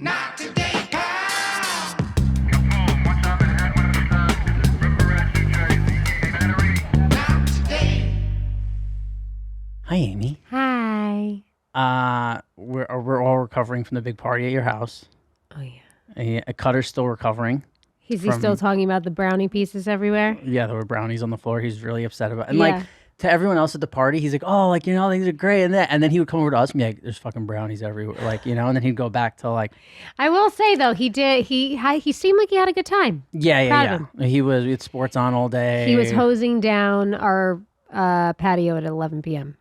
Not today, Kyle. Not today. Hi, Amy. Hi. We're all recovering from the big party at your house. Oh, yeah. Cutter's still recovering. Is he still talking about the brownie pieces everywhere? Yeah, there were brownies on the floor. He's really upset about it. And Yeah. like to everyone else at the party, he's like, oh, like, things are great. And then he would come over to us and be like, there's fucking brownies everywhere. Like, and then he'd go back to like. I will say, though, he seemed like he had a good time. Yeah. We had sports on all day. He was hosing down our patio at 11 p.m.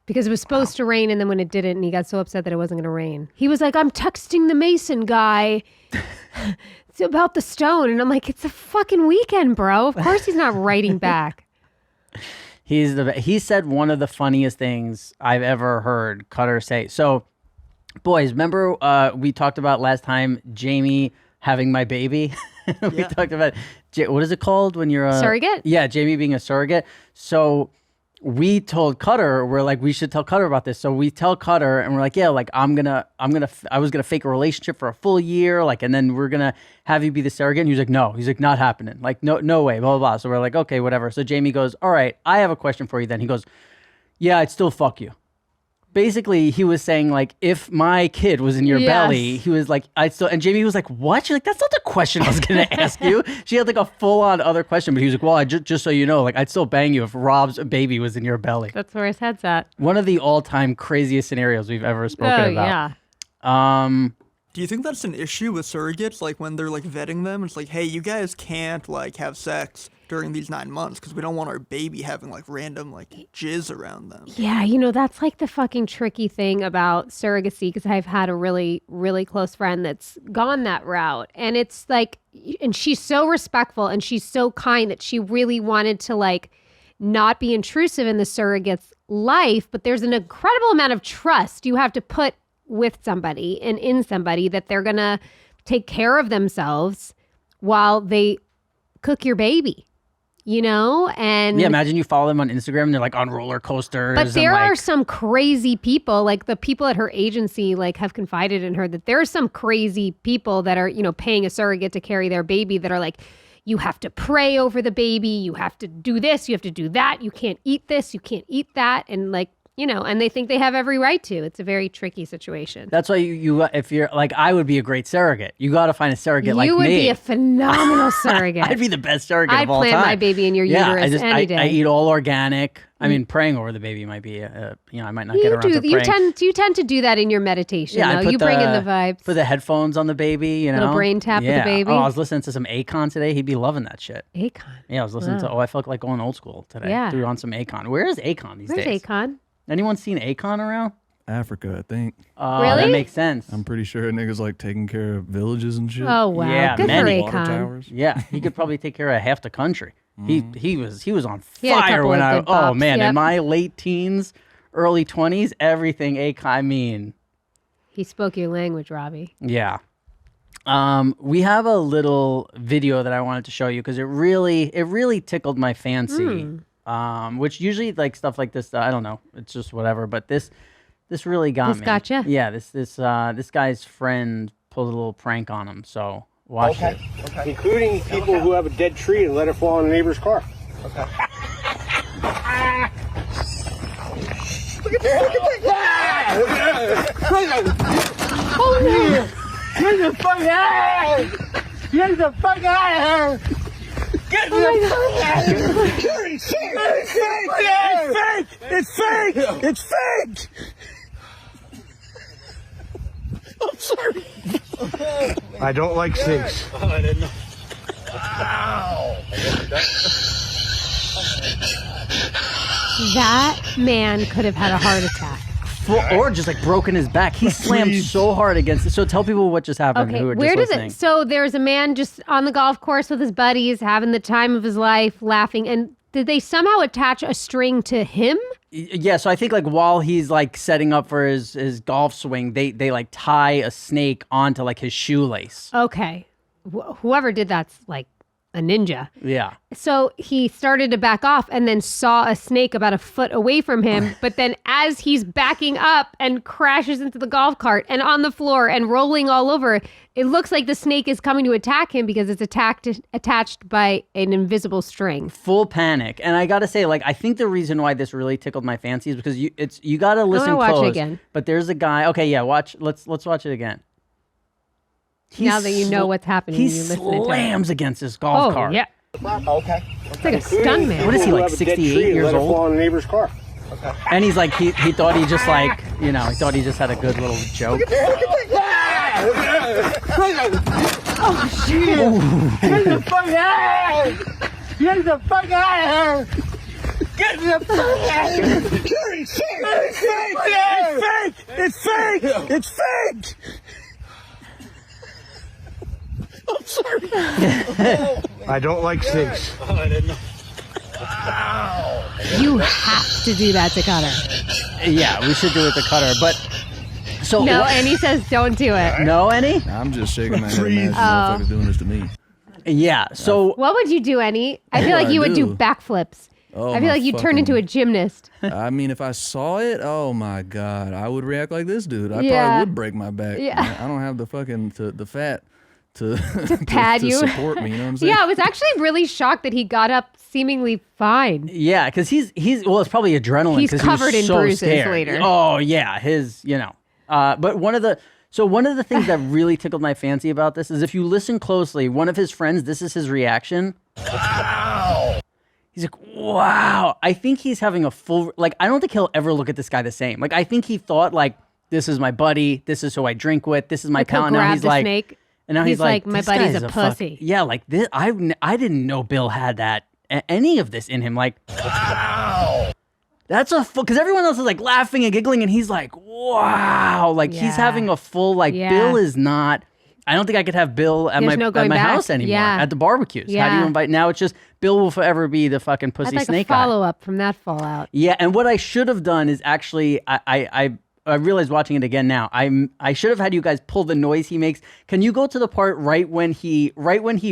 because it was supposed to rain, and then when it didn't, and he got so upset that it wasn't going to rain. He was like, I'm texting the Mason guy. It's about the stone. And I'm like, it's a fucking weekend, bro. Of course he's not writing back. He said one of the funniest things I've ever heard Cutter say. So, boys, remember we talked about last time Jamie having my baby? We talked about, what is it called when you're a... Surrogate? Yeah, Jamie being a surrogate. So we told Cutter, we're like, we should tell Cutter about this. So we tell Cutter and we're like, yeah, like I was gonna fake a relationship for a full year, like, and then we're gonna have you be the surrogate. And he was like, no, not happening. Like, no way, blah, blah, blah. So we're like, okay, whatever. So Jamie goes, all right, I have a question for you then. He goes, yeah, I'd still fuck you. Basically, he was saying, like, if my kid was in your belly, he was like, and Jamie was like, what? She's like, that's not the question I was going to ask you. She had like a full-on other question, but he was like, well, just so you know, like, I'd still bang you if Rob's baby was in your belly. That's where his head's at. One of the all-time craziest scenarios we've ever spoken about. Yeah. Do you think that's an issue with surrogates? Like when they're like vetting them, it's like, hey, you guys can't like have sex during these 9 months because we don't want our baby having like random like jizz around them. Yeah, that's like the fucking tricky thing about surrogacy, because I've had a really, really close friend that's gone that route. And it's like, and she's so respectful and she's so kind that she really wanted to like not be intrusive in the surrogate's life, but there's an incredible amount of trust you have to put with somebody and in somebody that they're going to take care of themselves while they cook your baby. And yeah, imagine you follow them on Instagram and they're like on roller coasters. But there are some crazy people, like the people at her agency, like have confided in her that there are some crazy people that are, paying a surrogate to carry their baby that are like, you have to pray over the baby. You have to do this. You have to do that. You can't eat this. You can't eat that. And like, and they think they have every right to. It's a very tricky situation. That's why you if you're like, I would be a great surrogate. You got to find a surrogate like me. You would be a phenomenal surrogate. I'd be the best surrogate of all time. I'd plant my baby in your uterus any day. I eat all organic. I mean, praying over the baby might be, I might not get around to praying. You tend to do that in your meditation. Yeah, you bring in the vibes. Put the headphones on the baby, Little brain tap with the baby. Oh, I was listening to some Akon today. He'd be loving that shit. Akon? Yeah, I was listening to, I felt like going old school today. Yeah. Threw on some Akon. Where is Akon these days? Where's Akon? Anyone seen Akon around? Africa, I think. Really? That makes sense. I'm pretty sure niggas like taking care of villages and shit. Oh, wow. Yeah, good many. for Water Akon. towers. Yeah, he could probably take care of half the country. He was on He had a fire couple when of good oh bops, man, yep. in my late teens, early 20s, everything Akon, I mean, He spoke your language, Robbie. yeah. We have a little video that I wanted to show you because it really tickled my fancy. Which usually like stuff like this, I don't know, it's just whatever, but this really got me. This gotcha? Yeah, this guy's friend pulled a little prank on him, so watch it. Okay. Including people who have a dead tree and let it fall on a neighbor's car. Okay. Look at this! Oh, man! Get the fuck out of here! Get the fuck out of here! Get the fuck out of here! It's fake! It's fake! It's fake! I'm sorry. I don't like snakes. Oh, I didn't know. Ow! That man could have had a heart attack. Or just like broken his back. He slammed so hard against it. So tell people what just happened. Okay, who are where just does listening. it? So there's a man just on the golf course with his buddies, having the time of his life, laughing. And did they somehow attach a string to him? Yeah, so I think like while he's like setting up for his golf swing, they like tie a snake onto like his shoelace. Okay, whoever did that's like a ninja. Yeah. So he started to back off and then saw a snake about a foot away from him. But then as he's backing up and crashes into the golf cart and on the floor and rolling all over, it looks like the snake is coming to attack him because it's attached by an invisible string. Full panic. And I got to say, like, I think the reason why this really tickled my fancy is because you got to listen watch it close. again. But there's a guy. Okay, yeah, let's watch it again. Now that you know what's happening, He you're listening to it. slams against this golf cart. Yeah. Okay. It's like a stun man. What is he, like 68 years old? Fall in the neighbor's car. And he's like, he thought he just like, he thought he just had a good little joke. Oh shit! Get the fuck out! Get the fuck out! Get the fuck out! It's fake! It's fake! It's fake! I'm sorry. I don't like snakes. You have to do that to Cutter. Yeah, we should do it to Cutter. But so No, and he says don't do it. no, any? I'm just shaking my head imagining motherfuckers doing this to me. Yeah. So What would you do, Annie? I feel like I you would do do? backflips. Oh, I feel my like you'd turn into a fucking- gymnast. I mean, if I saw it, oh my god, I would react like this dude. I Yeah. probably would break my back. Yeah. I don't have the fucking the fat to pad to you. support me. You know what I'm saying? Yeah, I was actually really shocked that he got up seemingly fine. yeah, because he's well, it's probably adrenaline. He's 'cause covered he was in so bruises scared. later. Oh yeah, but one of the things that really tickled my fancy about this is if you listen closely, one of his friends, this is his reaction. Wow. He's like, wow. I think he's having a full, like, I don't think he'll ever look at this guy the same. Like, I think he thought, like, this is my buddy. This is who I drink with. This is my Like he'll pal. And now grab he's the like, snake. and now he's like, my this buddy's guy's a fuck- pussy. yeah, like this. I didn't know Bill had any of this in him. Like, wow. That's a full, because everyone else is like laughing and giggling, and he's like, wow. Like, he's Yeah. having a full, like, Yeah. Bill is not. I don't think I could have Bill at There's my no going back. house anymore. Yeah. At the barbecues. How do Yeah. you invite? Now it's just Bill will forever be the fucking pussy I'd like snake a guy. follow up from that fallout. Yeah, and what I should have done is actually I realized watching it again now. I should have had you guys pull the noise he makes. Can you go to the part right when he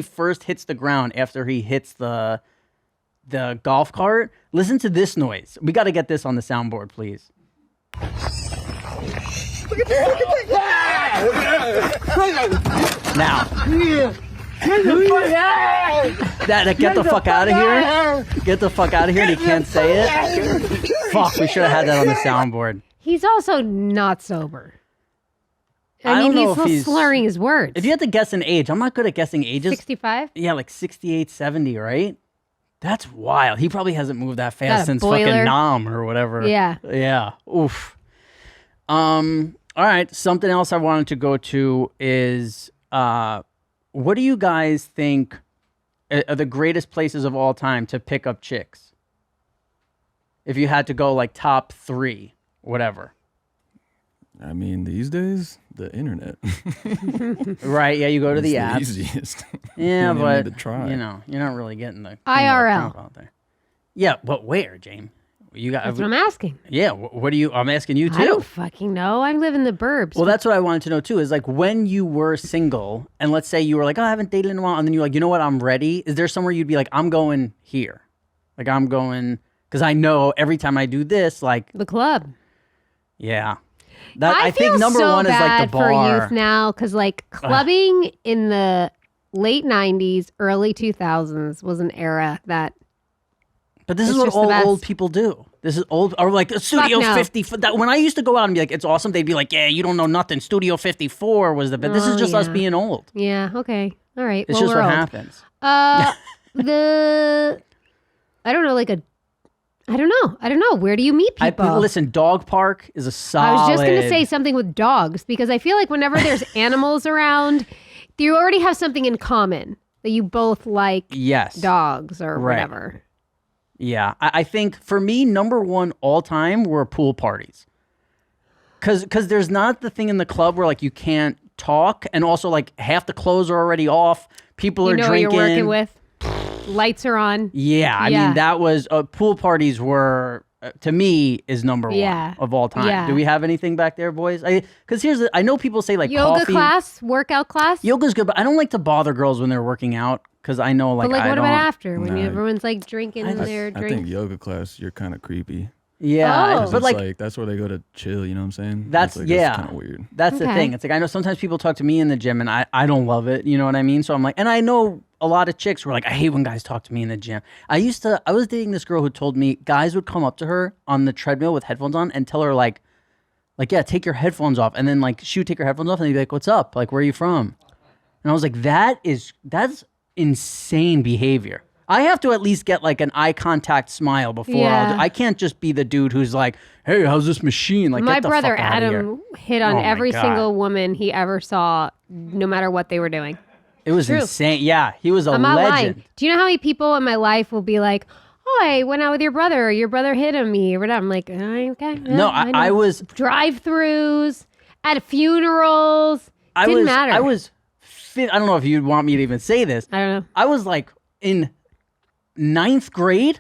first hits the ground after he hits the golf cart? Listen to this noise. We got to get this on the soundboard, please. Now, Get the fuck out! get the fuck out of here. Get the fuck out of here. And he can't say it. Fuck, we should have had that on the soundboard. He's also not sober. I I mean, don't know he's if still he's- slurring his words. If you had to guess an age, I'm not good at guessing ages. 65? Yeah, like 68, 70, right? That's wild. He probably hasn't moved that fast Got a since boiler. fucking Nam or whatever. Yeah. Yeah. Oof. All right. Something else I wanted to go to is what do you guys think are the greatest places of all time to pick up chicks? If you had to go like top 3, whatever. I mean, these days, the internet. Right. Yeah. You go to It's the the app. easiest. Yeah, You don't but need to try. you're not really getting the IRL. out there. Yeah, but where, James? You got. That's what I'm asking. Yeah. What do you? I'm asking you too. I don't fucking know. I live in the burbs. Well, that's what I wanted to know too. Is like when you were single, and let's say you were like, oh, I haven't dated in a while, and then you're like, you know what, I'm ready. Is there somewhere you'd be like, I'm going here, like I'm going because I know every time I do this, like, the club. yeah. That I feel think number so one is like the bad bar. for youth now because like clubbing in the late 90s, early 2000s was an era that But this is It's what just the all best. old people do. This is old, or like Studio no. 50. That when I used to go out and be like, it's awesome, they'd be like, yeah, you don't know nothing. Studio 54 was the best. This is Oh, just us yeah. being old. yeah, okay. All right. It's well, just we're what old. happens. I don't know, like I don't know. Where do you meet people? Listen, Dog Park is a solid. I was just going to say something with dogs because I feel like whenever there's animals around, you already have something in common that you both like yes, dogs or Right. whatever. Yeah, I think for me, number one all time were pool parties. Cause there's not the thing in the club where like you can't talk, and also like half the clothes are already off. People You are know drinking. who you're working with. Lights are on. Yeah, I Yeah. mean that was pool parties were to me is number Yeah. one of all time. Yeah. Do we have anything back there, boys? Because I know people say like Yoga coffee. class, workout class. Yoga's good, but I don't like to bother girls when they're working out because I know like But like, I what don't. about after when Nah. everyone's like drinking their I think drinks? yoga class, you're kind of creepy. Yeah, Oh. but It's like that's where they go to chill. You know what I'm saying? that's like, yeah, kind of weird. That's the Okay. thing. It's like I know sometimes people talk to me in the gym and I don't love it. You know what I mean? So I'm like, and I know a lot of chicks were like, I hate when guys talk to me in the gym. I was dating this girl who told me guys would come up to her on the treadmill with headphones on and tell her like yeah, take your headphones off, and then like she would take her headphones off and they'd be like, what's up? Like, where are you from? And I was like, that's insane behavior. I have to at least get like an eye contact smile before Yeah. I can't just be the dude who's like, hey, how's this machine? Like, My get the brother fuck outta here. Adam hit on Oh my every God. single woman he ever saw, no matter what they were doing. It was True. insane. Yeah, he was a I'm not legend. lying. Do you know how many people in my life will be like, "Oh, I went out with your brother. Or your brother hit on me," or whatever? I'm like, okay. Yeah, No, I know." was drive-throughs at funerals. I Didn't was matter. I was I don't know if you'd want me to even say this. I don't know. I was like in 9th grade,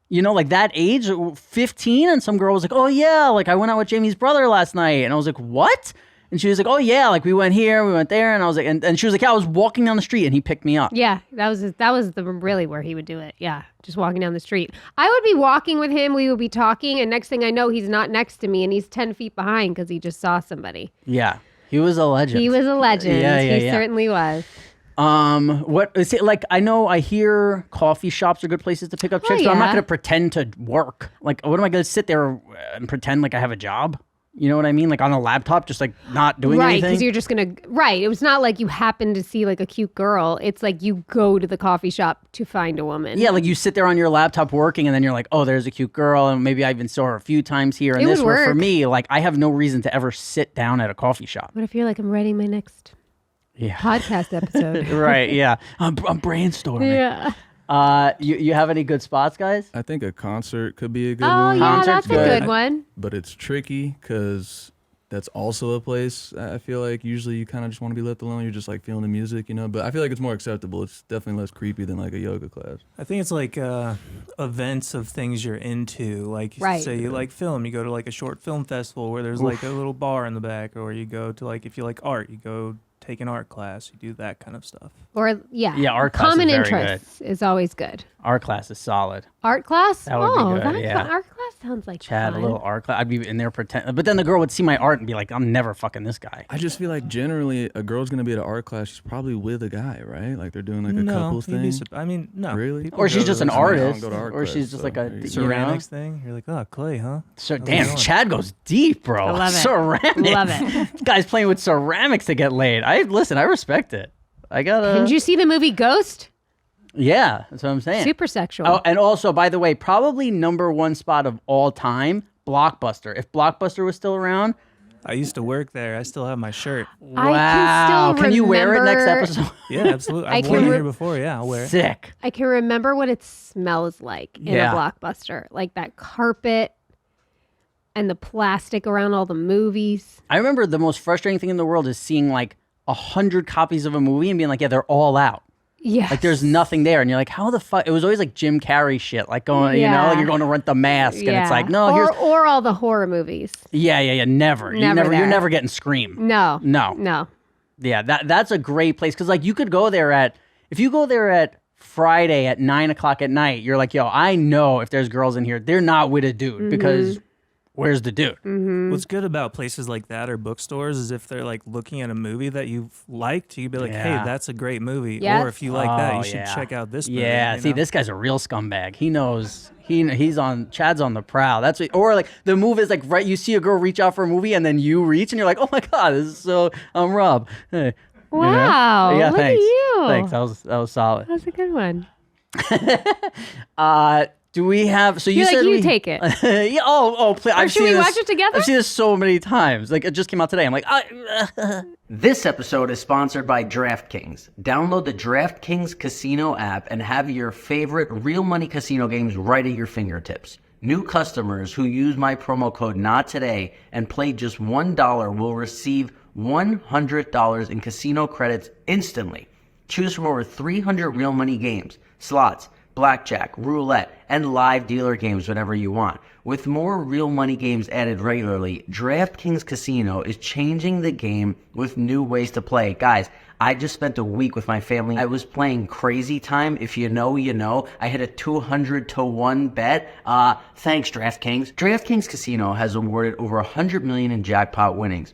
you know, like that age, 15, and some girl was like, oh yeah, like I went out with Jamie's brother last night. And I was like, what? And she was like, oh yeah, like we went here, we went there. And I was like, and she was like, yeah, I was walking down the street and he picked me up. Yeah, that was the really where he would do it. Yeah, just walking down the street. I would be walking with him. We would be talking, and next thing I know, he's not next to me, and he's 10 feet behind because he just saw somebody. Yeah, he was a legend. He was a legend. Yeah, he yeah. certainly was. What is it like? I hear coffee shops are good places to pick up chicks, but I'm not yeah. going to pretend to work. Like, what am I going to sit there and pretend like I have a job? You know what I mean? Like on a laptop, just like not doing Right, anything. because you're just gonna right. It was not like you happen to see like a cute girl. It's like you go to the coffee shop to find a woman. Yeah, like you sit there on your laptop working, and then you're like, oh, there's a cute girl, and maybe I even saw her a few times here and It this. would Where for work. me, like I have no reason to ever sit down at a coffee shop. What if you're like, I'm writing my next Yeah, podcast episode? right. Yeah, I'm brainstorming. Yeah. You have any good spots, guys? I think a concert could be a good Oh one. yeah, Concert's that's a good. good one. But it's tricky because that's also a place I feel like usually you kind of just want to be left alone. You're just like feeling the music, you know. But I feel like it's more acceptable. It's definitely less creepy than like a yoga class. I think it's like events of things you're into. Like, Right. say you like film, you go to like a short film festival where there's like a little bar in the back, or you go to like, if you like art, you go take an art class, you do that kind of stuff. Or yeah, art class is common very interests is always good. Our class is solid. Art class? That would be good, yeah. Art class sounds like Chad, fun. a little art class. I'd be in there pretend, but then the girl would see my art and be like, I'm never fucking this guy. I just feel like generally a girl's gonna be at an art class. She's probably with a guy, right? Like they're doing like a couples you'd be thing. I mean, no. Really? People Or go she's to just an those- I don't artist, go to art or she's class, just so like a there you go. ceramics thing. You're like, oh, clay, huh? So How's it damn, going? Chad goes deep, bro. I love it. Ceramics. Love it. This guy's playing with ceramics to get laid. I respect it. I gotta. Did you see the movie Ghost? Yeah, that's what I'm saying. Super sexual. Oh, and also, by the way, probably #1 spot of all time, Blockbuster. If Blockbuster was still around, I used to work there. I still have my shirt. I wow. can still Can you wear it next remember- episode? Yeah, absolutely. I I've can worn it re- here before. Yeah, I'll wear it. Sick. I can remember what it smells like in Yeah. a Blockbuster, like that carpet and the plastic around all the movies. I remember the most frustrating thing in the world is seeing like 100 copies of a movie and being like, yeah, they're all out. Yeah, Like there's nothing there, and you're like, how the fuck? It was always like Jim Carrey shit, like going, you know, Yeah. like you're going to rent The Mask, and it's like, no, or, here's, or all the horror movies. yeah, never, Never you're there. never getting Scream. No, No. Yeah, that's a great place because like you could go there if you go there at Friday at 9:00 at night, you're like, yo, I know if there's girls in here, they're not with a dude because where's the dude? What's good about places like that or bookstores is if they're like looking at a movie that you've liked, you can be like, Yeah. hey, that's a great movie. Yes. Or if you like that, Oh, you should yeah. check out this movie. Yeah, you see, know? this guy's a real scumbag. He knows Chad's on the prowl. That's what, or like the move is like right. You see a girl reach out for a movie and then you reach and you're like, oh my god, this is so. I'm Rob. Hey. You know? Wow, Yeah, look thanks. at you. Thanks. That was solid. That's a good one. Do we have? So you You're like, said you we take it. yeah. Oh, please. I've should seen we this, watch it together? I've seen this so many times. Like it just came out today. I'm like, This episode is sponsored by DraftKings. Download the DraftKings Casino app and have your favorite real money casino games right at your fingertips. New customers who use my promo code NOTTODAY and play just $1 will receive $100 in casino credits instantly. Choose from over 300 real money games, slots, blackjack, roulette, and live dealer games whenever you want. With more real money games added regularly, DraftKings Casino is changing the game with new ways to play. Guys, I just spent a week with my family. I was playing Crazy Time. If you know, you know. I hit a 200-to-1 bet. Thanks, DraftKings. DraftKings Casino has awarded over $100 million in jackpot winnings.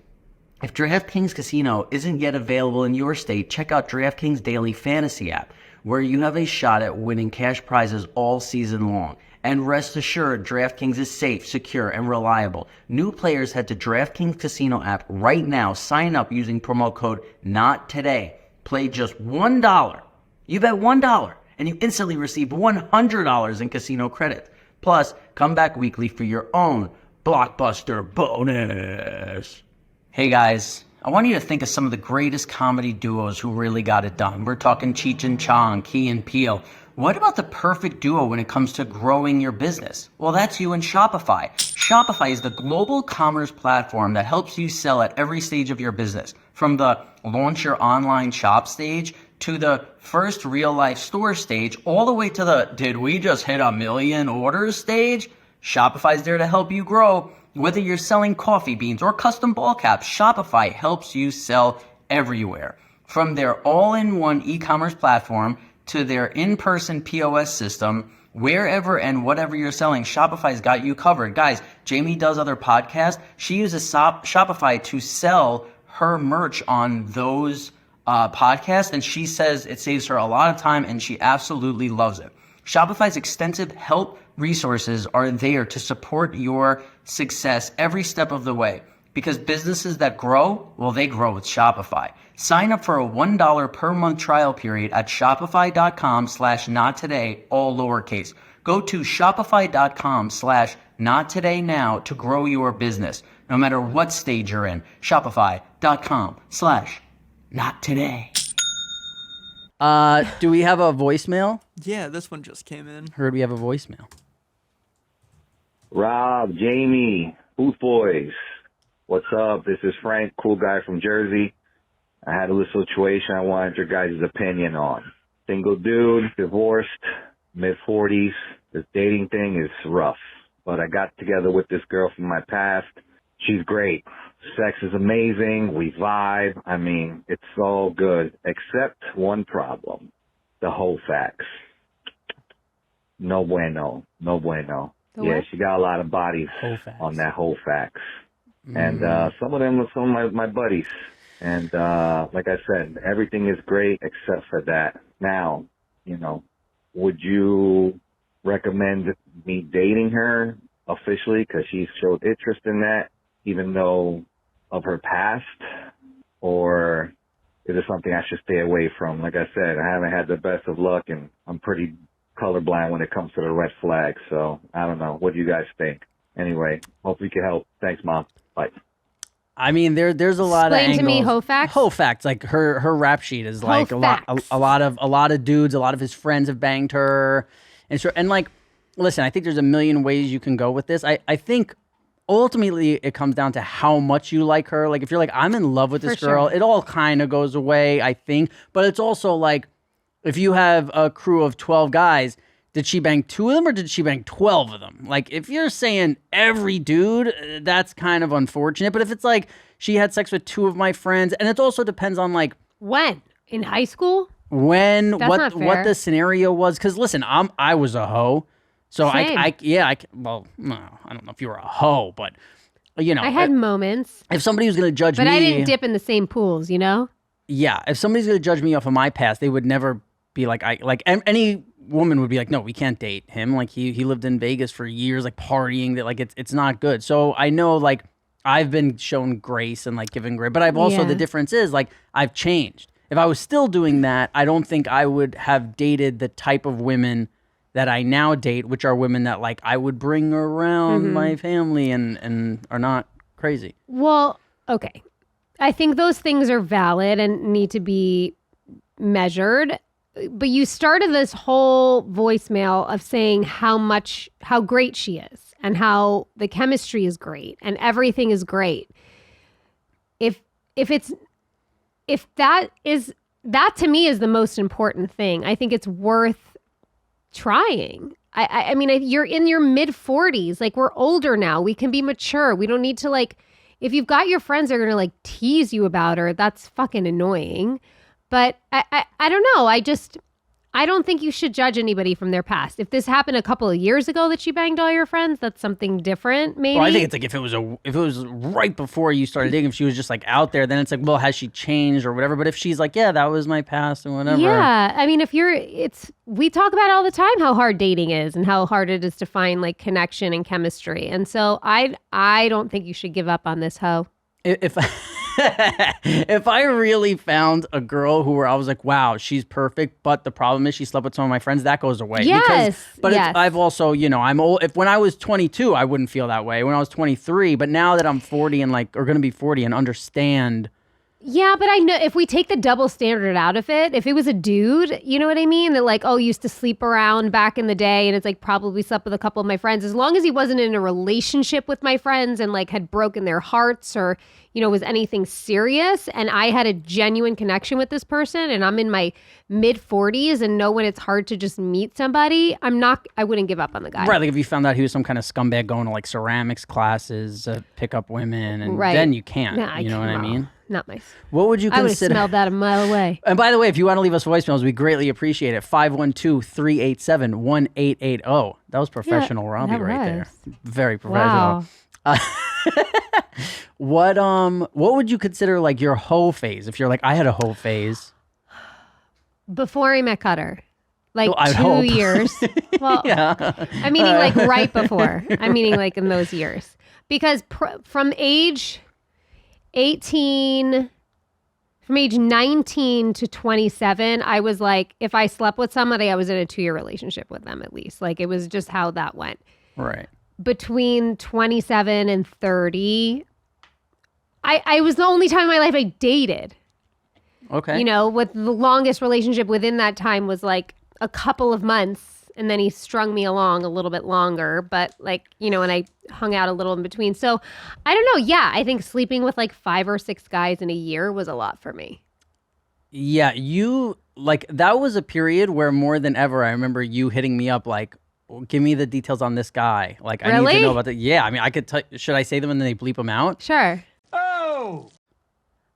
If DraftKings Casino isn't yet available in your state, check out DraftKings Daily Fantasy app, where you have a shot at winning cash prizes all season long. And rest assured, DraftKings is safe, secure, and reliable. New players head to DraftKings Casino app right now. Sign up using promo code NOTTODAY. Play just $1. You bet $1, and you instantly receive $100 in casino credits. Plus, come back weekly for your own blockbuster bonus. Hey guys, I want you to think of some of the greatest comedy duos who really got it done. We're talking Cheech and Chong, Key and Peele. What about the perfect duo when it comes to growing your business? Well, that's you and Shopify. Shopify is the global commerce platform that helps you sell at every stage of your business. From the launch your online shop stage to the first real life store stage, all the way to the did we just hit 1 million orders stage? Shopify's there to help you grow. Whether you're selling coffee beans or custom ball caps, Shopify helps you sell everywhere. From their all-in-one e-commerce platform to their in-person POS system, wherever and whatever you're selling, Shopify's got you covered. Guys, Jamie does other podcasts. She uses Shopify to sell her merch on those podcasts, and she says it saves her a lot of time, and she absolutely loves it. Shopify's extensive help resources are there to support your success every step of the way. Because businesses that grow, well, they grow with Shopify. Sign up for a $1 per month trial period at shopify.com/nottoday, all lowercase. Go to shopify.com/nottoday now to grow your business, no matter what stage you're in. Shopify.com/nottoday. Do we have a voicemail? Yeah, this one just came in. Heard we have a voicemail. Rob, Jamie, Booth Boys. What's up? This is Frank, cool guy from Jersey. I had a little situation I wanted your guys' opinion on. Single dude, divorced, mid-40s. This dating thing is rough. But I got together with this girl from my past. She's great. Sex is amazing. We vibe. I mean, it's all good. Except one problem. The whole facts. No bueno. No bueno. Yeah, she got a lot of bodies on that whole facts. And some of them are some of my buddies. And like I said, everything is great except for that. Now, you know, would you recommend me dating her officially because she showed interest in that, even though of her past? Or is it something I should stay away from? Like I said, I haven't had the best of luck, and I'm pretty colorblind when it comes to the red flags. So I don't know. What do you guys think? Anyway, hope we can help. Thanks, Mom. Bye. I mean, there's a lot of angles. Explain to me Hofax. Hofax, like her rap sheet is like a lot of dudes, a lot of his friends have banged her, and like, listen, I think there's a million ways you can go with this. I think ultimately it comes down to how much you like her. Like if you're like, I'm in love with this girl, it all kind of goes away, I think. But it's also like, if you have a crew of 12 guys, did she bang 2 of them or did she bang 12 of them? Like, if you're saying every dude, that's kind of unfortunate. But if it's like, she had sex with 2 of my friends, and it also depends on like... When? In high school? When, That's not fair. what the scenario was. Because listen, I was a hoe. So Same. well, no, I don't know if you were a hoe, but you know. I had moments. If somebody was going to judge me... But I didn't dip in the same pools, you know? Yeah, if somebody's going to judge me off of my past, they would never be like, any woman would be like, no, we can't date him. Like he lived in Vegas for years, like partying, that like it's not good. So I know like I've been shown grace and like given grace, but I've also, the difference is like I've changed. If I was still doing that, I don't think I would have dated the type of women that I now date, which are women that like I would bring around my family and are not crazy. Well, okay. I think those things are valid and need to be measured. But you started this whole voicemail of saying how great she is and how the chemistry is great and everything is great. If that to me is the most important thing. I think it's worth trying. I mean, you're in your mid 40s. Like, we're older now. We can be mature. We don't need to, like, if you've got your friends that are going to, like, tease you about her, that's fucking annoying. But I don't know. I don't think you should judge anybody from their past. If this happened a couple of years ago that she banged all your friends, that's something different, maybe. Well, I think it's like if it was right before you started dating, if she was just like out there, then it's like, well, has she changed or whatever? But if she's like, yeah, that was my past and whatever. Yeah, I mean, we talk about it all the time how hard dating is and how hard it is to find like connection and chemistry. And so I don't think you should give up on this hoe. If if I really found a girl who I was like, wow, she's perfect, but the problem is she slept with some of my friends, that goes away. Yes. I've also, I'm old. If when I was 22, I wouldn't feel that way. When I was 23, but now that I'm 40 and or going to be 40 and understand. Yeah, but I know if we take the double standard out of it, if it was a dude, you know what I mean? That like, used to sleep around back in the day and it's like probably slept with a couple of my friends. As long as he wasn't in a relationship with my friends and like had broken their hearts or, was anything serious and I had a genuine connection with this person and I'm in my mid 40s and know when it's hard to just meet somebody, I wouldn't give up on the guy. Right, like if you found out he was some kind of scumbag going to like ceramics classes, pick up women, and then you can't. Nah, you know what I mean? Not my. What would you I would have consider? smelled that a mile away. And by the way, if you want to leave us voicemails, we greatly appreciate it. 512-387-1880. That was professional Robbie that right there. was. Very professional. Wow. What would you consider like your hoe phase? If you're like, I had a hoe phase. Before I met Cutter. Like Well, I'd 2 hope. years. Well, Yeah. I'm meaning like right before. I'm meaning like in those years. Because from age 19 to 27, I was like, if I slept with somebody, I was in a 2-year relationship with them at least. Like it was just how that went. Right. Between 27 and 30, I was the only time in my life I dated. Okay. With the longest relationship within that time was like a couple of months. And then he strung me along a little bit longer, but like, and I hung out a little in between. So I don't know. Yeah, I think sleeping with like 5 or 6 guys in a year was a lot for me. Yeah, that was a period where more than ever, I remember you hitting me up like, give me the details on this guy. Like, I need to know about that. Yeah, I mean, I could should I say them and then they bleep them out? Sure. Oh!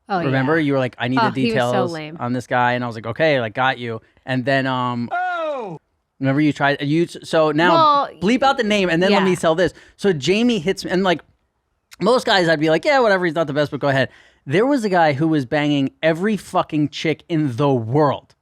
Oh, Remember, yeah. you were like, I need the He was so details lame. on this guy. And I was like, okay, like, got you. And then, Oh! remember you tried, so now Well, bleep out the name and then let yeah. me tell this. So Jamie hits me, and like, most guys, I'd be like, yeah, whatever, he's not the best, but go ahead. There was a guy who was banging every fucking chick in the world.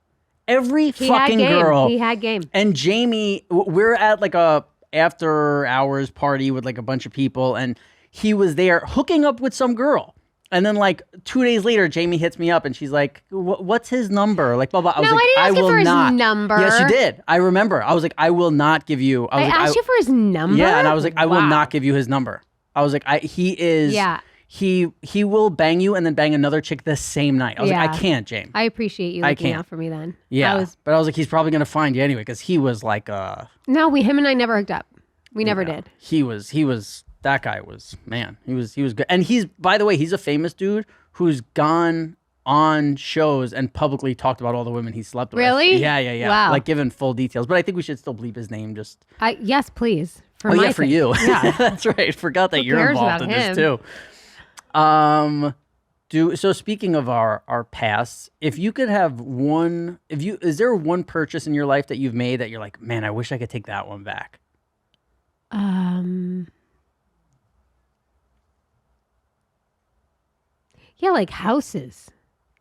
Every fucking girl. He had game. And Jamie, we're at like a after hours party with like a bunch of people, and he was there hooking up with some girl. And then like 2 days later, Jamie hits me up and she's like, what's his number? Like, blah, blah. I was like, I didn't ask you will for his not. number. Yes, you did. I remember. I was like, I will not give you. I asked you for his number? Yeah, and I was like, I will Wow. not give you his number. I was like, he is. Yeah. He will bang you and then bang another chick the same night. I was like, I can't, James. I appreciate you I looking can't. out for me then. Yeah. But I was like, he's probably going to find you anyway because he was like, No, him and I never hooked up. We never did. He was, that guy was, man, he was good. And he's, by the way, he's a famous dude who's gone on shows and publicly talked about all the women he slept with. Really? Yeah. Wow. Like given full details. But I think we should still bleep his name just. Yes, please. For Oh my yeah, for sake. you. Yeah. That's right. Forgot that Who you're cares involved in about this too. So speaking of our pasts, if you could have is there one purchase in your life that you've made that you're like, man, I wish I could take that one back? Yeah, like houses.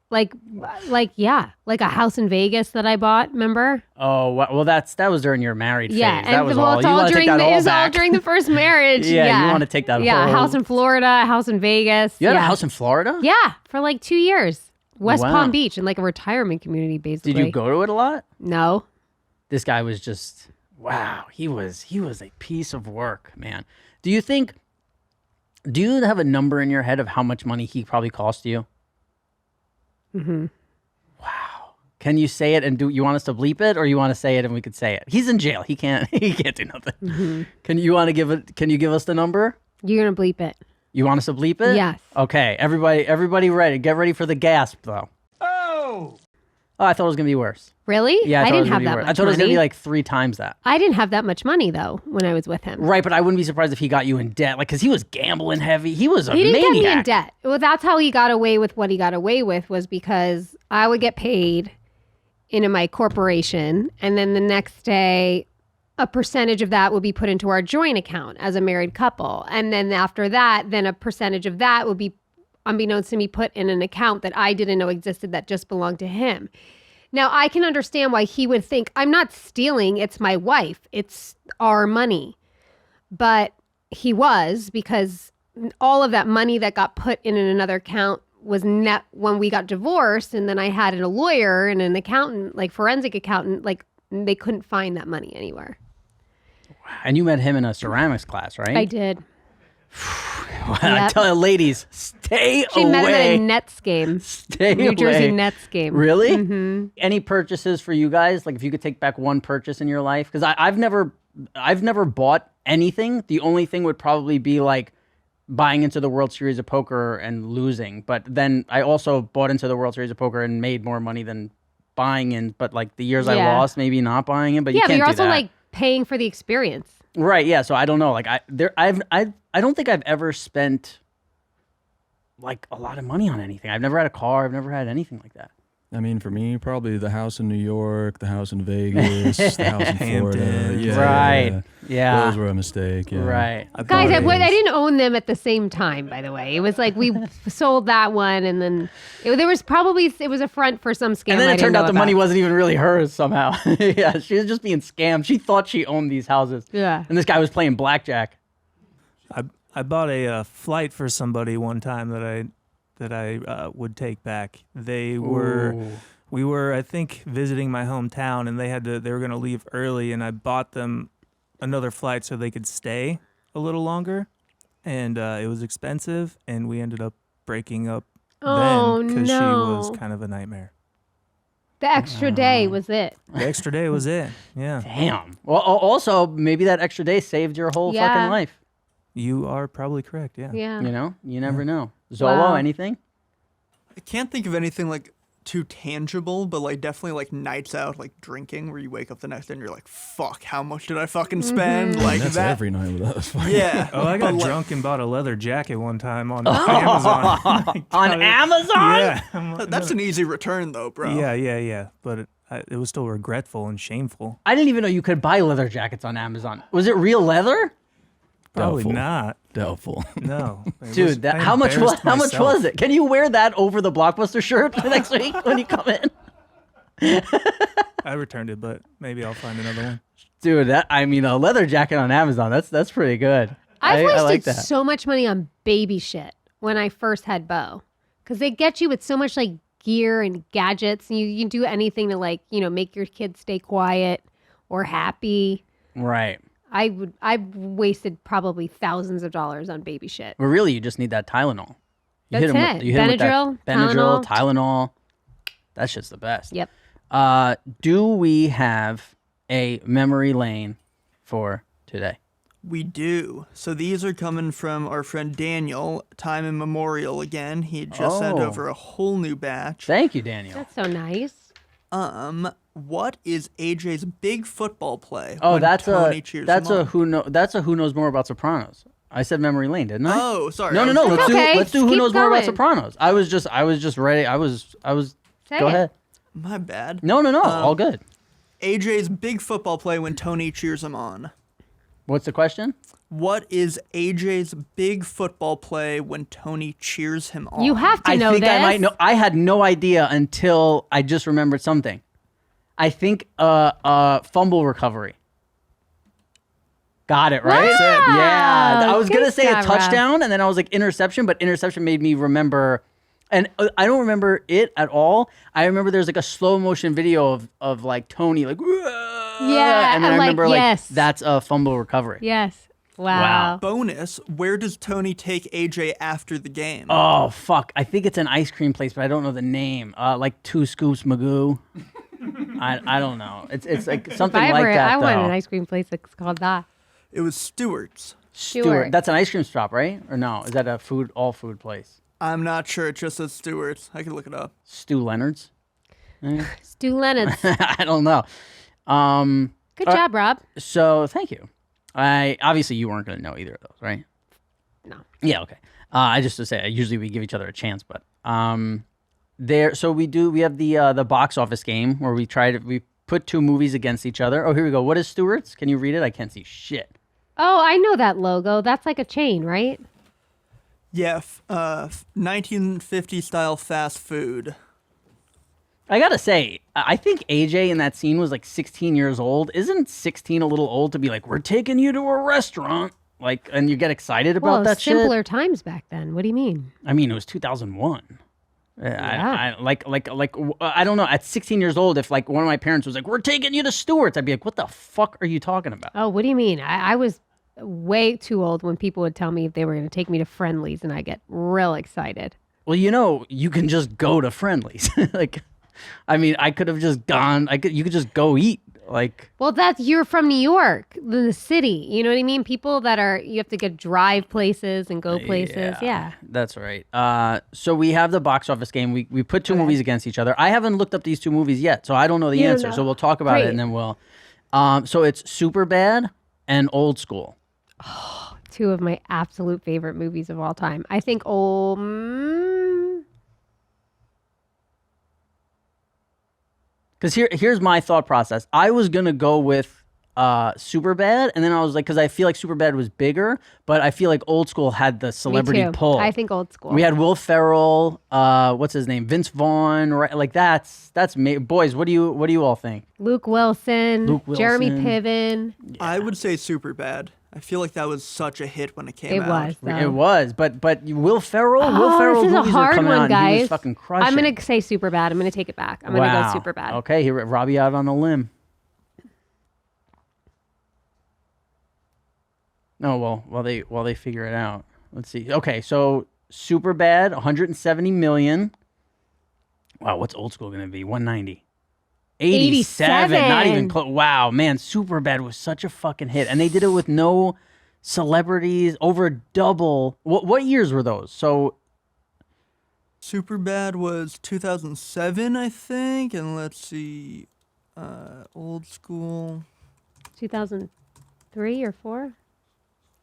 Like a house in Vegas that I bought, remember? Oh, well, that was during your married phase. Yeah, That was well, all. it's You all want to take during that it all was all back. during the first marriage. Yeah, you want to take that Yeah, whole- a house in Florida, a house in Vegas. You had yeah. a house in Florida? Yeah, for like 2 years. West Wow. Palm Beach in like a retirement community, basically. Did you go to it a lot? No. This guy was just wow. He was a piece of work, man. Do you have a number in your head of how much money he probably cost you? Mm-hmm. Wow. Can you say it and do you want us to bleep it or you want to say it and we could say it? He's in jail. He can't do nothing. Mm-hmm. Can you give us the number? You're going to bleep it. You want us to bleep it? Yes. Okay. Everybody ready. Get ready for the gasp though. Oh! Oh, I thought it was gonna be worse. Really? Yeah, I thought it was didn't gonna have be that worse. much I thought it was gonna money. be like 3 times that. I didn't have that much money though when I was with him. Right, but I wouldn't be surprised if he got you in debt, like because he was gambling heavy. He was a He didn't maniac. get me in debt. Well, that's how he got away with what he got away with was because I would get paid into my corporation, and then the next day, a percentage of that would be put into our joint account as a married couple, and then after that, then a percentage of that would be, unbeknownst to me, put in an account that I didn't know existed that just belonged to him. Now, I can understand why he would think, I'm not stealing, it's my wife, it's our money. But he was, because all of that money that got put in another account was net when we got divorced, and then I had a lawyer and an accountant, like forensic accountant, like they couldn't find that money anywhere. And you met him in a ceramics class, right? I did. I Yep. tell ladies, stay She away. met him at a Nets game. Stay New Jersey away. Nets game. Really? Mm-hmm. Any purchases for you guys? Like if you could take back one purchase in your life? Because I've never bought anything. The only thing would probably be like buying into the World Series of Poker and losing. But then I also bought into the World Series of Poker and made more money than buying in. But like the years I Yeah. lost, maybe not buying in. But you Yeah, can't but you're do also that. like paying for the experience. Right, yeah. So I don't know. Like I don't think I've ever spent like a lot of money on anything. I've never had a car. I've never had anything like that. I mean, for me, probably the house in New York, the house in Vegas, the house in Florida. Hamptons. Yeah, Right. Yeah. Those were a mistake. Yeah. Right. Guys, I Parties. didn't own them at the same time, by the way. It was like we sold that one, and then it was a front for some scam. And then I it didn't turned know out the about. money wasn't even really hers somehow. Yeah, she was just being scammed. She thought she owned these houses. Yeah. And this guy was playing blackjack. I bought a flight for somebody one time that I would take back. We were I think visiting my hometown, and they were gonna leave early, and I bought them another flight so they could stay a little longer, and it was expensive, and we ended up breaking up Oh, then because she no. was kind of a nightmare. The extra day was it. The extra day was it. Yeah, Damn. Well, also, maybe that extra day saved your whole Yeah. fucking life. you are probably correct. Yeah. Yeah. You know? You never know. Zolo, Wow. anything? I can't think of anything like too tangible, but like definitely like nights out, like drinking, where you wake up the next day and you're like, "Fuck, how much did I fucking spend?" Mm-hmm. Like That's that. every night with us. Yeah. Oh, I got But, like, drunk and bought a leather jacket one time on Amazon. On Amazon? Yeah. That's an easy return though, bro. Yeah. But it was still regretful and shameful. I didn't even know you could buy leather jackets on Amazon. Was it real leather? Probably Doubtful. not. Doubtful. No. It Dude, was- I how much embarrassed was myself. it? Can you wear that over the Blockbuster shirt next week when you come in? I returned it, but maybe I'll find another one. Dude, a leather jacket on Amazon, that's pretty good. I I wasted like that. so much money on baby shit when I first had Bo, because they get you with so much like gear and gadgets, and you can do anything to like make your kids stay quiet or happy. Right. I wasted probably thousands of dollars on baby shit. But really, you just need that Tylenol. You That's 'em it. you hit 'em with that Benadryl, Benadryl, Tylenol. That shit's the best. Yep. Do we have a memory lane for today? We do. So these are coming from our friend Daniel, time immemorial again. He just sent Oh. over a whole new batch. Thank you, Daniel. That's so nice. What is AJ's big football play? Oh, when that's Tony cheers him on? who knows more about Sopranos. I said memory lane, didn't I? Oh, sorry. No. I was Let's doing- Okay, let's do who keep knows more about going. Sopranos. I was just ready. I was. Say Go it. ahead. My bad. No. All good. AJ's big football play when Tony cheers him on. What's the question? What is AJ's big football play when Tony cheers him on? You have to I know think this. I might know. I had no idea until I just remembered something. I think fumble recovery. Got it, right? Wow. Yeah. I was going to Good say a job, Rob. touchdown, and then I was like interception, but interception made me remember. And I don't remember it at all. I remember there's like a slow motion video of like Tony like, Yeah, and then I I'm like, remember yes. that's a fumble recovery. Yes. Wow. Bonus, where does Tony take AJ after the game? Oh fuck! I think it's an ice cream place, but I don't know the name. Like Two Scoops Magoo. I don't know. It's like something If I like ever, that. I want though. an ice cream place that's called that. It was Stewart's. Stewart. That's an ice cream shop, right? Or no? Is that a all food place? I'm not sure. It just says Stewart's. I can look it up. Stu Leonard's. Stu Leonard's. I don't know. Good job, Rob. So thank you. I obviously you weren't going to know either of those, right? No. Yeah. Okay. I just to say, usually we give each other a chance, but there. So we have the box office game where we put two movies against each other. Oh, here we go. What is Stewart's? Can you read it? I can't see shit. Oh, I know that logo. That's like a chain, right? Yeah, 1950 style fast food. I gotta say, I think AJ in that scene was like 16 years old. Isn't 16 a little old to be like, we're taking you to a restaurant? Like, and you get excited about that shit? Simpler times back then. What do you mean? I mean, it was 2001. Yeah. I don't know. At 16 years old, if like one of my parents was like, we're taking you to Stewart's, I'd be like, what the fuck are you talking about? Oh, what do you mean? I was way too old when people would tell me if they were going to take me to Friendly's, and I get real excited. Well, you can just go to Friendly's. Like, I mean, I could have just gone. You could just go eat. Like, Well, you're from New York, the city. You know what I mean? People you have to get drive places and go places. Yeah. That's right. So we have the box office game. We put two movies against each other. I haven't looked up these two movies yet, so I don't know the You don't answer. know. So we'll talk about it Great. and then we'll. So it's Superbad and Old School. Two of my absolute favorite movies of all time. I think Because here's my thought process. I was gonna go with Superbad, and then I was like, because I feel like Superbad was bigger, but I feel like Old School had the celebrity me too. pull. I think Old School. We had Will Ferrell, what's his name, Vince Vaughn, right? Like that's boys. What do you all think? Luke Wilson, Jeremy Wilson. Piven. I would say super bad. I feel like that was such a hit when it came It out. was. Though. It was, but Will Ferrell, Oh, Ferrell's this is a movies were hard coming one, out, and he guys. was fucking crushing. I'm gonna say super bad. I'm gonna take it back. I'm gonna go super bad. Okay, here Robbie out on a limb. No, while they figure it out. Let's see. Okay, so Superbad, 170 million. Wow, what's Old School gonna be? 190. 87. Not even close. Wow, man, Superbad was such a fucking hit, and they did it with no celebrities, over double. What years were those? So Superbad was 2007, I think, and let's see, Old School 2003 or 4.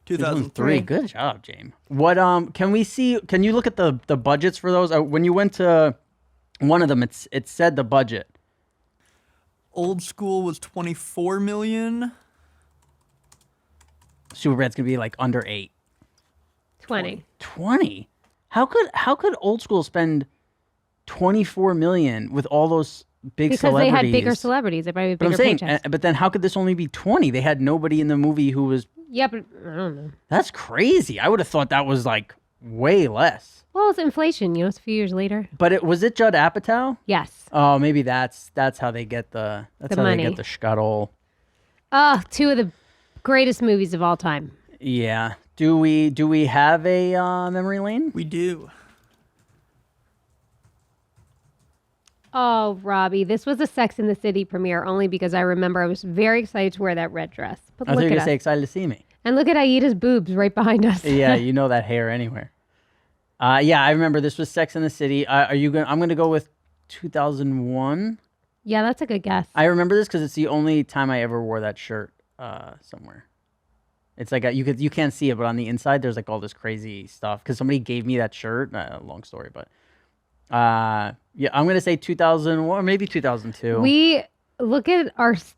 2003. Good job, James. What can we see? Can you look at the budgets for those? When you went to one of them, it said the budget. Old School was 24 million. Superbad's gonna be like under 8. 20. 20. How could Old School spend 24 million with all those big Because celebrities? they had bigger celebrities. They probably had But I'm bigger saying, paychecks. but then how could this only be 20? They had nobody in the movie who was. Yeah, but I don't know. That's crazy. I would have thought that was like way less. Well, it's inflation. You know, it's a few years later. But was it Judd Apatow? Yes. Oh, maybe that's how they get the money. they get the scuttle. Two of the greatest movies of all time. Yeah. Do we have a memory lane? We do. Oh, Robbie, this was a Sex in the City premiere only because I remember I was very excited to wear that red dress. But I thought look you were at gonna us. say excited to see me. And look at Aida's boobs right behind us. Yeah, you know that hair anywhere. Yeah, I remember this was Sex in the City. Are you going? I'm gonna go with 2001. Yeah, that's a good guess. I remember this because it's the only time I ever wore that shirt somewhere. It's like you can't see it, but on the inside there's like all this crazy stuff because somebody gave me that shirt. Long story, but yeah, I'm gonna say 2001 or maybe 2002. We look at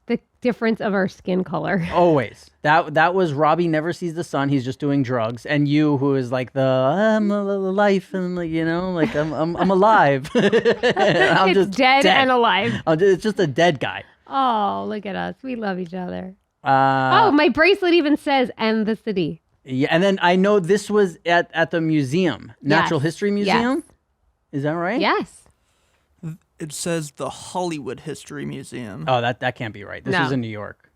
the difference of our skin color. Always. That was Robbie never sees the sun. He's just doing drugs, and you who is like I'm life and like, like I'm alive. I'm It's dead and alive. It's just a dead guy. Oh, look at us. We love each other. Oh, my bracelet even says "and the city." Yeah, and then I know this was at the museum, Natural History Museum. Yes. Is that right? Yes. It says the Hollywood History Museum. Oh, that can't be right. This No. is in New York.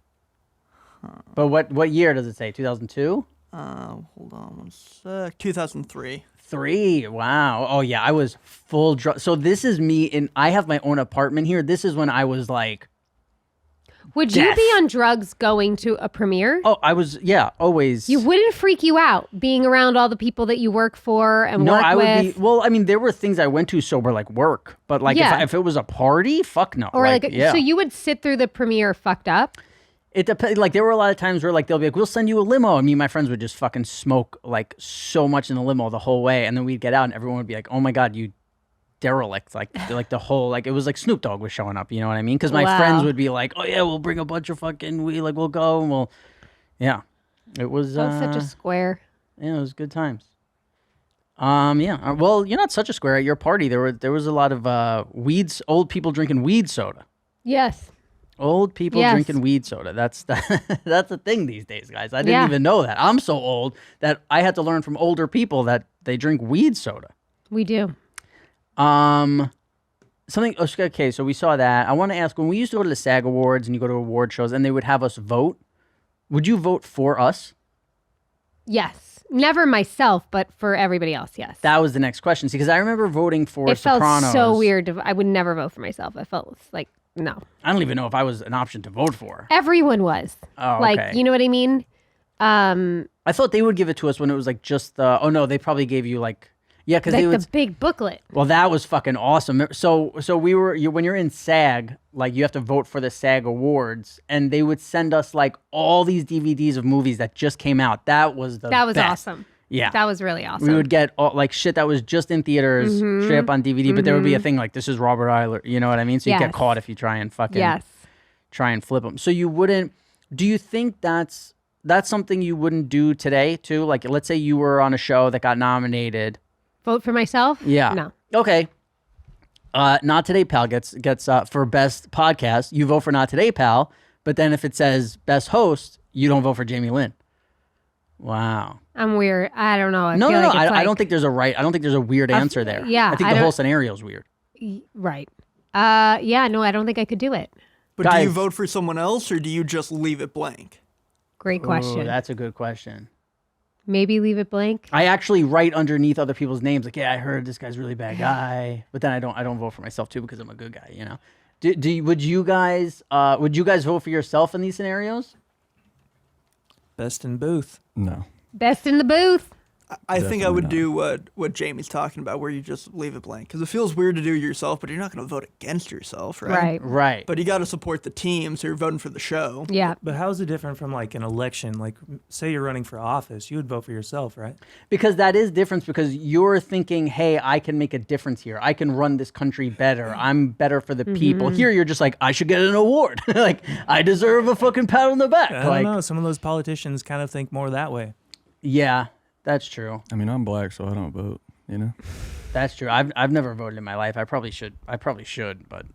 But what year does it say? 2002? Hold on one sec. 2003. 3. Wow. Oh yeah, I was full drug. So this is me, and I have my own apartment here. This is when I was like Would you be on drugs going to a premiere? Oh, I was, yeah, always. You wouldn't freak you out being around all the people that you work for and No, work I would with? be. Well, I mean, there were things I went to sober, like work, but like Yeah. if it was a party, fuck no. Or yeah. so you would sit through the premiere fucked up? It depends. Like there were a lot of times where like they'll be like, "We'll send you a limo," and me and my friends would just fucking smoke like so much in the limo the whole way, and then we'd get out, and everyone would be like, "Oh my god, you derelict!" Like the whole like it was like Snoop Dogg was showing up. You know what I mean? Because my friends would be like, "Oh yeah, we'll bring a bunch of fucking we'll go and we'll." Yeah, it was. That was such a square. Yeah, it was good times. Yeah. Well, you're not such a square at your party. There was a lot of old people drinking weed soda. Yes. Old people Yes. drinking weed soda. That's that's a thing these days, guys. I didn't Yeah. even know that. I'm so old that I had to learn from older people that they drink weed soda. We do. Something. Okay, so we saw that. I want to ask, when we used to go to the SAG Awards and you go to award shows and they would have us vote, would you vote for us? Yes. Never myself, but for everybody else, yes. That was the next question. See, because I remember voting for It Sopranos. felt so weird. I would never vote for myself. I felt like, no. I don't even know if I was an option to vote for. Everyone was. Oh, like, okay. you know what I mean? I thought they would give it to us when it was like just the. Oh no, they probably gave you like. Yeah, because Like they would. the big booklet. Well, that was fucking awesome. So we were when you're in SAG, like you have to vote for the SAG Awards, and they would send us like all these DVDs of movies that just came out. That was the That was best. awesome. Yeah, That was really awesome. we would get all, like shit that was just in theaters, straight up on DVD. But there would be a thing like this is Robert Eiler. You know what I mean? So you get Yes. caught if you try and fucking Yes. try and flip them. So you wouldn't. Do you think that's something you wouldn't do today too? Like let's say you were on a show that got nominated. Vote for myself? Yeah. No. Okay. Not Today Pal gets for best podcast. You vote for Not Today Pal, but then if it says best host, you don't vote for Jamie Lynn. Wow. I'm weird. I don't know. I No, feel no, like no. it's I don't like- think there's a right. I don't think there's a weird answer there. yeah, I think I the whole don't- scenario is weird. Right. Yeah, no, I don't think I could do it. But do Guys- you vote for someone else or do you just leave it blank? Great question. Ooh, that's a good question. Maybe leave it blank. I actually write underneath other people's names, like, yeah, I heard this guy's a really bad guy, but then I don't vote for myself too because I'm a good guy, you know. Would you guys vote for yourself in these scenarios? Best in booth. No. Best in the booth. I think I Definitely would not. do what Jamie's talking about, where you just leave it blank, because it feels weird to do it yourself, but you're not going to vote against yourself, right? Right. Right. But you got to support the team, so you're voting for the show. Yeah. But how is it different from like an election? Like, say you're running for office, you would vote for yourself, right? Because that is different because you're thinking, hey, I can make a difference here. I can run this country better. I'm better for the people. Here, you're just like, I should get an award. Like, I deserve a fucking pat on the back. I Like, don't know. Some of those politicians kind of think more that way. yeah, that's true. I mean, I'm black, so I don't vote. You know. That's true. I've never voted in my life. I probably should, but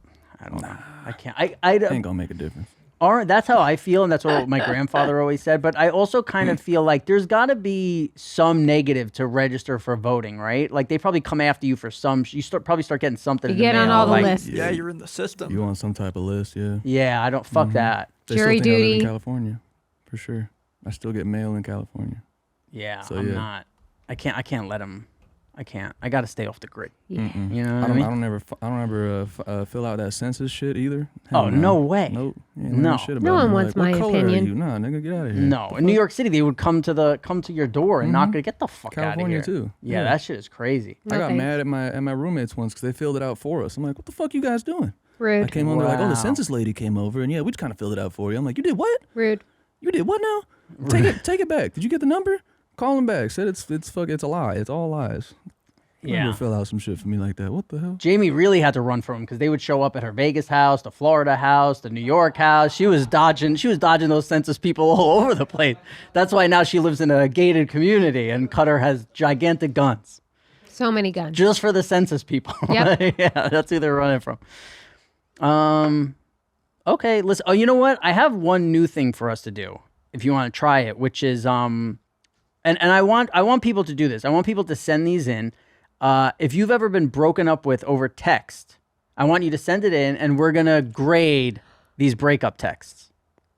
I don't know. I can't. I Ain't gonna make a difference. that's how I feel, and that's what my grandfather always said. But I also kind of feel like there's got to be some negative to register for voting, right? Like they probably come after you for some. You probably start getting something. You in the get on mail, all the like, lists. Yeah, you're in the system. You on some type of list, yeah. Yeah, I don't fuck that. They Jury still think I live duty. in California, for sure. I still get mail in California. Yeah, So, I'm yeah. not. I can't let him. I can't. I got to stay off the grid. Yeah. You know what I I don't. mean? I don't ever fill out that census shit either. Oh, no way. Nope. You ain't No. learning shit No about one me. wants Like, my what color opinion. Are you? Nah, nigga, get out of here. No, in New York City, they would come to your door and knock it. Get the fuck out of California here. too. Yeah, that shit is crazy. I No got thanks. mad at my roommates once because they filled it out for us. I'm like, what the fuck you guys doing? I Rude. came on, they're like, oh, Wow. the census lady came over, and yeah, we just kind of filled it out for you. I'm like, you did what? Rude. You did what now? Take it back. Did you get the number? Call him back. Said it's a lie. It's all lies. Yeah. Never fill out some shit for me like that. What the hell? Jamie really had to run from him because they would show up at her Vegas house, the Florida house, the New York house. She was dodging those census people all over the place. That's why now she lives in a gated community and Cutter has gigantic guns So many guns. just for the census people. Yep. Yeah, that's who they're running from. Okay, listen. Oh, you know what? I have one new thing for us to do if you want to try it, which is and I want people to do this. I want people to send these in. If you've ever been broken up with over text, I want you to send it in, and we're gonna grade these breakup texts.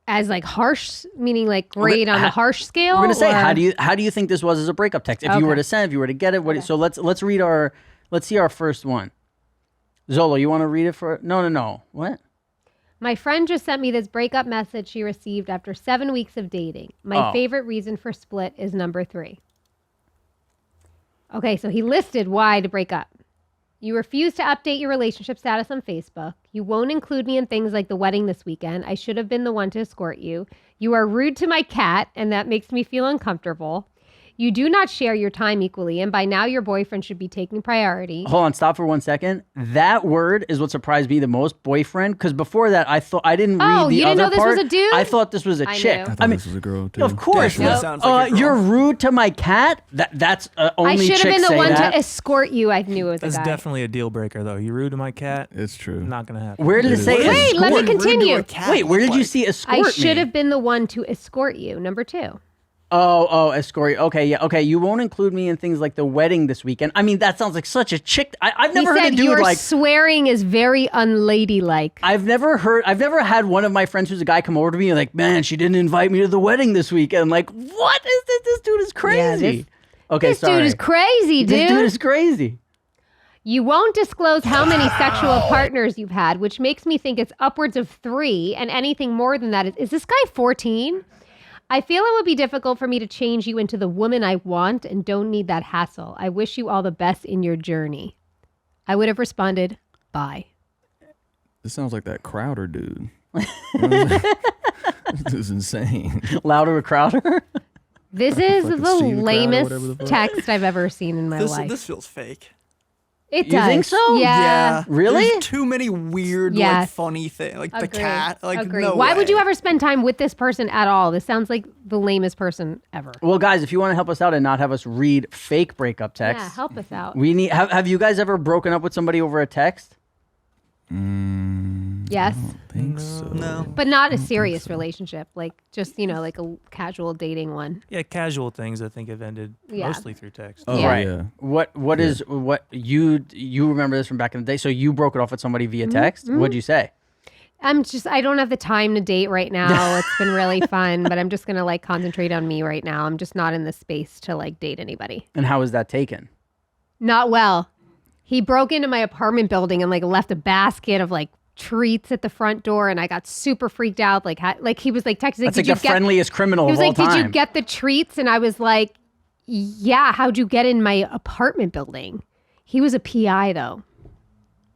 As like harsh, meaning like grade on the harsh scale? We're gonna say or- how do you think this was as a breakup text? If you were Okay. to send, if you were to get it, so let's see our first one. Zolo, you want to read it for? No. What? My friend just sent me this breakup message she received after 7 weeks of dating. My favorite reason for split is number 3. Okay, so he listed why to break up. You refuse to update your relationship status on Facebook. You won't include me in things like the wedding this weekend. I should have been the one to escort you. You are rude to my cat, and that makes me feel uncomfortable. You do not share your time equally, and by now your boyfriend should be taking priority. Hold on, stop for 1 second. That word is what surprised me the most, boyfriend, because before that I thought I didn't read the you didn't other know this part. was a dude? I thought this was a I chick. knew. I thought this was a girl too. Of course. Definitely sounds like a girl. You're rude to my cat? That's only I should have chicks been the say one that. to escort you. I knew it was That's a guy. definitely a deal breaker, though. You rude to my cat. It's true. Not gonna happen. Where did it say Wait, let me escort? continue. Wait, where did you see escort I me? should have been the one to escort you. Number 2. Escort. Okay, yeah, okay. You won't include me in things like the wedding this weekend. I mean, that sounds like such a chick. I've never He heard said a dude your like. swearing is very unladylike. I've never had one of my friends who's a guy come over to me and like, man, she didn't invite me to the wedding this weekend. I'm like, what is this? This dude is crazy. Okay, This sorry. dude is crazy, dude. This dude is crazy. You won't disclose how many sexual partners you've had, which makes me think it's upwards of 3, and anything more than that is this guy 14? I feel it would be difficult for me to change you into the woman I want and don't need that hassle. I wish you all the best in your journey. I would have responded, bye. This sounds like that Crowder dude. This is insane. Louder Crowder. This is Fucking the Steven Crowder, lamest whatever the fuck. text I've ever seen in my life. This feels fake. It You does. think so? Yeah. Really? There's too many weird, like, Yes. funny things. Like the Agree. cat. Like, Agree. no Why would you way. ever spend time with this person at all? This sounds like the lamest person ever. Well, guys, if you want to help us out and not have us read fake breakup texts, Yeah, help us out. we need. Have you guys ever broken up with somebody over a text? Yes. I think so. No. But not a serious relationship. Like just, like a casual dating one. Yeah, casual things I think have ended Yeah. mostly through text. Oh, Yeah. Right. yeah. What is what you remember this from back in the day? So you broke it off with somebody via text. What'd you say? I don't have the time to date right now. It's been really fun, but I'm just going to like concentrate on me right now. I'm just not in the space to like date anybody. And how was that taken? Not well. He broke into my apartment building and like left a basket of like treats at the front door, and I got super freaked out. Like he was like texting. That's "Did like the you get-" friendliest criminal He of was all like, time. "Did you get the treats?" And I was like, "Yeah." How'd you get in my apartment building? He was a PI though,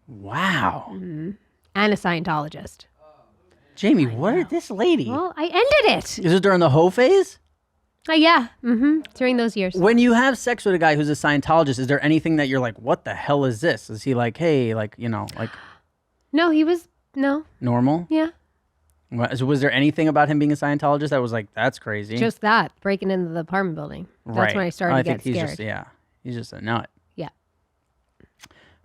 Wow. and a Scientologist. Jamie, what is this lady? Well, I ended it. Is it during the hoe phase? Yeah. During those years. When you have sex with a guy who's a Scientologist, is there anything that you're like, what the hell is this? Is he like, hey, like, like No, he was no. normal? Yeah. So was there anything about him being a Scientologist that was like, that's crazy? Just that, breaking into the apartment building. That's right. when I started to get think scared. He's just a nut. Yeah.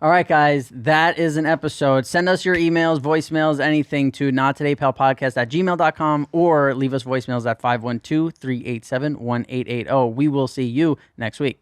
All right, guys, that is an episode. Send us your emails, voicemails, anything to nottodaypalpodcast@gmail.com or leave us voicemails at 512-387-1880. We will see you next week.